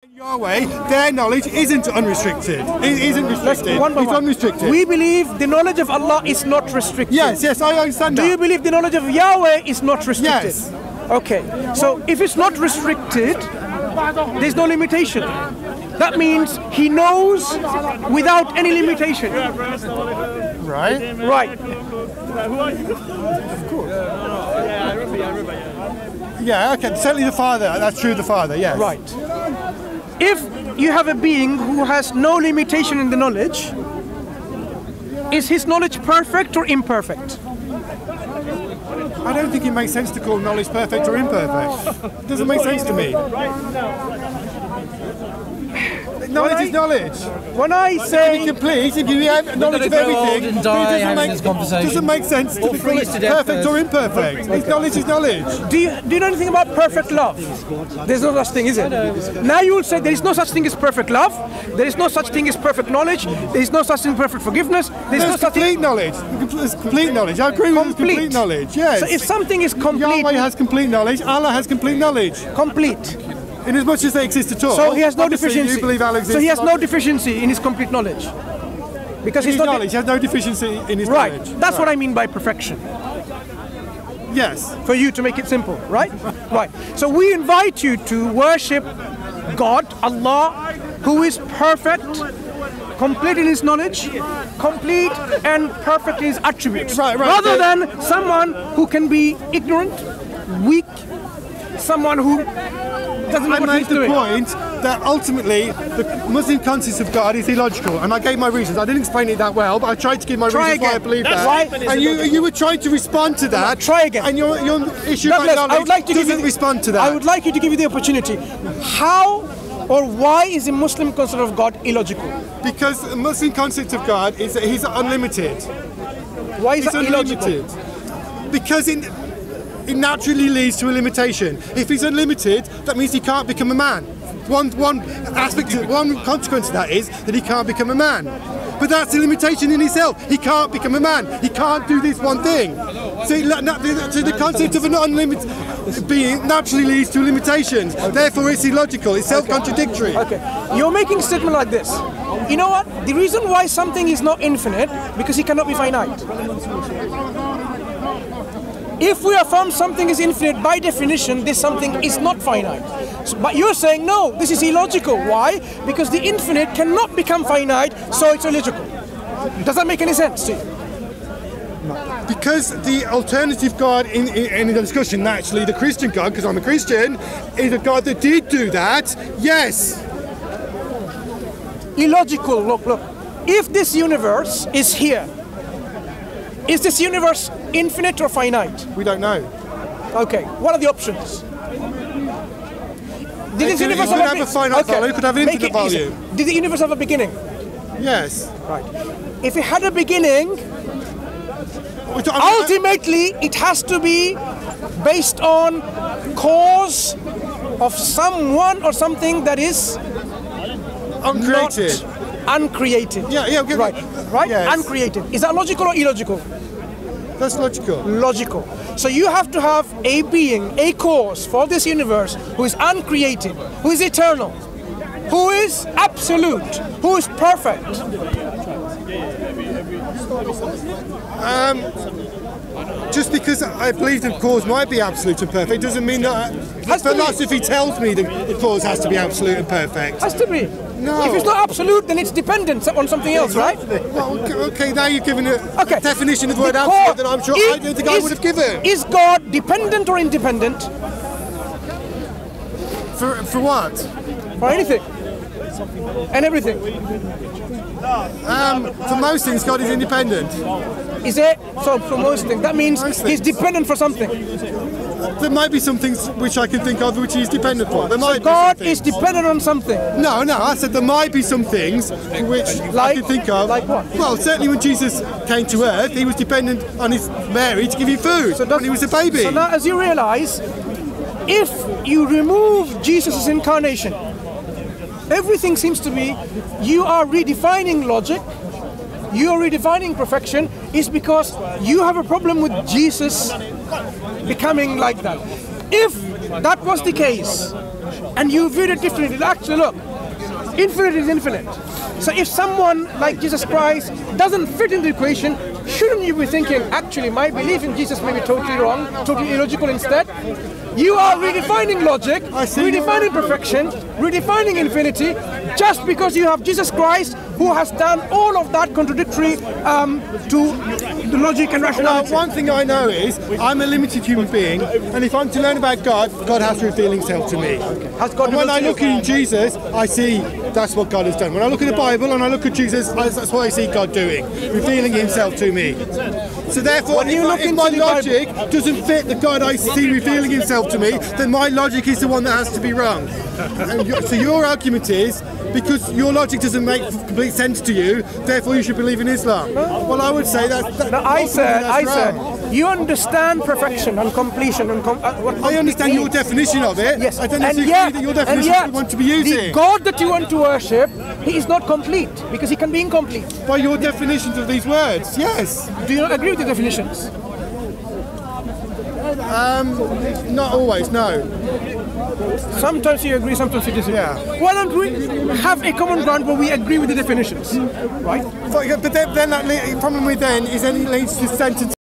Yahweh, their knowledge isn't unrestricted. It isn't restricted. It's unrestricted. We believe the knowledge of Allah is not restricted. Yes, I understand that. Do you believe the knowledge of Yahweh is not restricted? Yes. Okay, so if it's not restricted, there's no limitation. That means He knows without any limitation. Right? Right. Of course. Yeah, okay, certainly the Father, that's true, the Father, yes. Right. If you have a being who has no limitation in the knowledge, is his knowledge perfect or imperfect? I don't think it makes sense to call knowledge perfect or imperfect. It doesn't make sense to me. Knowledge is knowledge. When I say complete, if you have knowledge of everything, it doesn't make sense to call it perfect or imperfect. Knowledge is knowledge. Do you know anything about perfect love? There's no such thing, is it? Now you will say there is no such thing as perfect love. There is no such thing as perfect knowledge. There is no such thing as perfect forgiveness. There's no such complete knowledge. There's complete knowledge. I agree with complete knowledge. Yes. So if something is complete, Yahweh has complete knowledge. Allah has complete knowledge. Complete. In as much as they exist at all. So he has no deficiency. You believe Allah exists. So he has no deficiency in his complete knowledge. Because his knowledge, he has no deficiency in his knowledge. Right. That's what I mean by perfection. Yes. For you to make it simple, right? Right. So we invite you to worship God, Allah, who is perfect, complete in His knowledge, complete and perfect in His attributes. Right. Rather than someone who can be ignorant, weak, someone who doesn't know what he's doing. I made the point that ultimately the Muslim concept of God is illogical, and I gave my reasons. I didn't explain it that well, but I tried to give my reasons why I believe that. Right. And you were trying to respond to that. Try again. And your issue about knowledge doesn't respond to that. I would like you to give you the opportunity. How or why is the Muslim concept of God illogical? Because the Muslim concept of God is that He's unlimited. Why is that illogical? Because it naturally leads to a limitation. If He's unlimited, that means He can't become a man. One consequence of that is that He can't become a man. But that's a limitation in itself. He can't become a man. He can't do this one thing. So the concept of an unlimited being naturally leads to limitations. Therefore, it's illogical. It's self-contradictory. Okay. You're making a statement like this. You know what? The reason why something is not infinite, because it cannot be finite. If we affirm something is infinite, by definition, this something is not finite. But you're saying, no, this is illogical. Why? Because the infinite cannot become finite, so it's illogical. Does that make any sense to you? Because the alternative God in the discussion, naturally the Christian God, because I'm a Christian, is a God that did do that, yes. Illogical, look. If this universe is here, is this universe infinite or finite? We don't know. Okay, what are the options? Did this universe have a finite value, it could have an infinite value. Did the universe have a beginning? Yes. Right. If it had a beginning, ultimately it has to be based on cause of someone or something that is uncreated. Uncreated. Yeah, okay. Right. Yes. Uncreated. Is that logical or illogical? That's logical. Logical. So you have to have a being, a cause for this universe who is uncreated, who is eternal, who is absolute, who is perfect. Just because I believe the cause might be absolute and perfect doesn't mean that philosophy tells me the cause has to be absolute and perfect. Has to be. No. If it's not absolute, then it's dependent on something else, right? Well, okay, now you've given a definition of the word absolute that I'm sure I don't think I would have given. Is God dependent or independent? For what? For anything. And everything. For most things, God is independent. Is it? So for most things, that means He's dependent for something. There might be some things which I can think of which He's dependent for. God is dependent on something. No, I said there might be some things which I can think of. Like what? Well, certainly when Jesus came to earth, He was dependent on His Mary to give Him food when He was a baby. So now as you realize, if you remove Jesus' incarnation, everything seems to be, you are redefining logic, you are redefining perfection, is because you have a problem with Jesus becoming like that. If that was the case, and you viewed it differently. Actually, look, infinite is infinite. So if someone like Jesus Christ doesn't fit in the equation, shouldn't you be thinking, actually, my belief in Jesus may be totally wrong, totally illogical instead? You are redefining logic, redefining perfection, redefining infinity, just because you have Jesus Christ who has done all of that contradictory to the logic and rationality. Well, one thing I know is I'm a limited human being, and if I'm to learn about God, God has to reveal himself to me. And when I look in Jesus, I see that's what God has done. When I look at the Bible and I look at Jesus, that's what I see God doing, revealing himself to me. So therefore, if my logic doesn't fit the God I see revealing himself to me, then my logic is the one that has to be wrong. So your argument is, because your logic doesn't make complete sense to you, therefore you should believe in Islam. Well, I would say that. No, I said, you understand perfection and completion and I understand your definition of it. Yes, I don't necessarily that your definition you want to be using. The God that you want to worship, he is not complete because he can be incomplete. By your definitions of these words, yes. Do you not agree with the definitions? Not always, no. Sometimes you agree, sometimes you disagree. Yeah. Why don't we have a common ground where we agree with the definitions, right? But then that problem with then is then it leads to sentence.